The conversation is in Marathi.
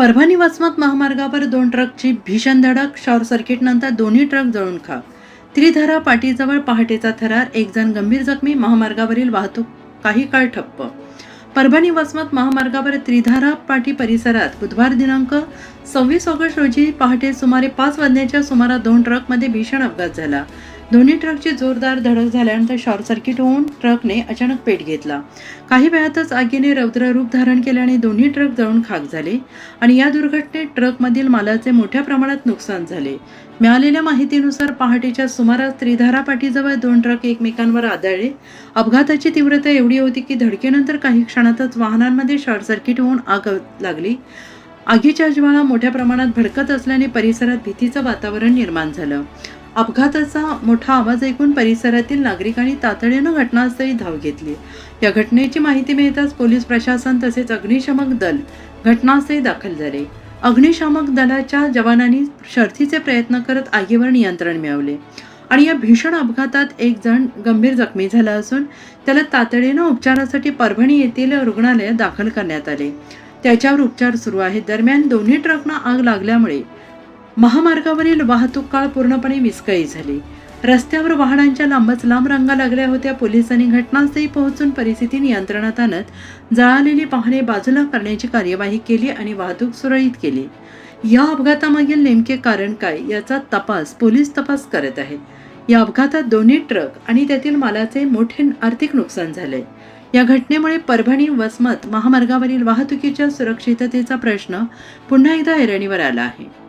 परभणी वसमत महामार्गावर 2 ट्रकची भीषण धडक. शॉर्ट सर्किटनंतर दोन्ही ट्रक जळून खाक. त्रिधारा पाटीजवळ पहाटेचा थरार. एक जण गंभीर जखमी. महामार्गावरील वाहतूक काही काळ ठप्प. परभणी वसमत महामार्गावर त्रिधारा पाटी परिसरात बुधवार दिनांक 26 ऑगस्ट रोजी पहाटे सुमारे 5 वाजण्याच्या सुमारास 2 ट्रकमध्ये भीषण अपघात झाला. दोन्ही ट्रकची जोरदार धडक झाल्यानंतर शॉर्ट सर्किट होऊन ट्रकने अचानक पेट घेतला. काही वेळातच आगीने रौद्र रूप धारण केल्याने दोन्ही ट्रक जळून खाक झाले आणि या दुर्घटनेत ट्रकमधील मालाचे मोठ्या प्रमाणात नुकसान झाले. मिळालेल्या माहितीनुसार पहाटेच्या सुमारास त्रिधारा पाटीजवळ 2 ट्रक एकमेकांवर आदळले. अपघाताची तीव्रता एवढी होती की धडकेनंतर काही क्षणातच वाहनांमध्ये शॉर्ट सर्किट होऊन आग लागली. आगीच्या ज्वाळा मोठ्या प्रमाणात भडकत असल्याने परिसरात भीतीचं वातावरण निर्माण झालं. अपघाताचा मोठा आवाज ऐकून परिसरातील नागरिकांनी तातडीनं घटनास्थळी धाव घेतली. या घटनेची माहिती मिळताच पोलीस प्रशासन तसेच अग्निशमक दल घटनास्थळी दाखल झाले. अग्निशमक दलाच्या जवानांनी शर्थीचे प्रयत्न करत आगीवर नियंत्रण मिळवले आणि या भीषण अपघातात एक जण गंभीर जखमी झाला असून त्याला तातडीनं उपचारासाठी परभणी येथील रुग्णालयात दाखल करण्यात आले. त्याच्यावर उपचार सुरू आहेत. दरम्यान दोन्ही ट्रकना आग लागल्यामुळे महामार्गावरील वाहतूक काळ पूर्णपणे विस्कळीत झाली. रस्त्यावर वाहनांच्या लांबच लांब रांगा लागल्या होत्या. पोलिसांनी घटनास्थळी पोहोचून परिस्थिती नियंत्रणात आणत जळालेली वाहने बाजूला करण्याची कार्यवाही केली आणि वाहतूक सुरळीत केली. या अपघातामागील नेमके कारण काय याचा पोलीस तपास करत आहेत. या अपघातात दोन्ही ट्रक आणि त्यातील मालाचे मोठे आर्थिक नुकसान झाले. या घटनेमुळे परभणी वसमत महामार्गावरील वाहतुकीच्या सुरक्षिततेचा प्रश्न पुन्हा एकदा ऐरणीवर आला आहे.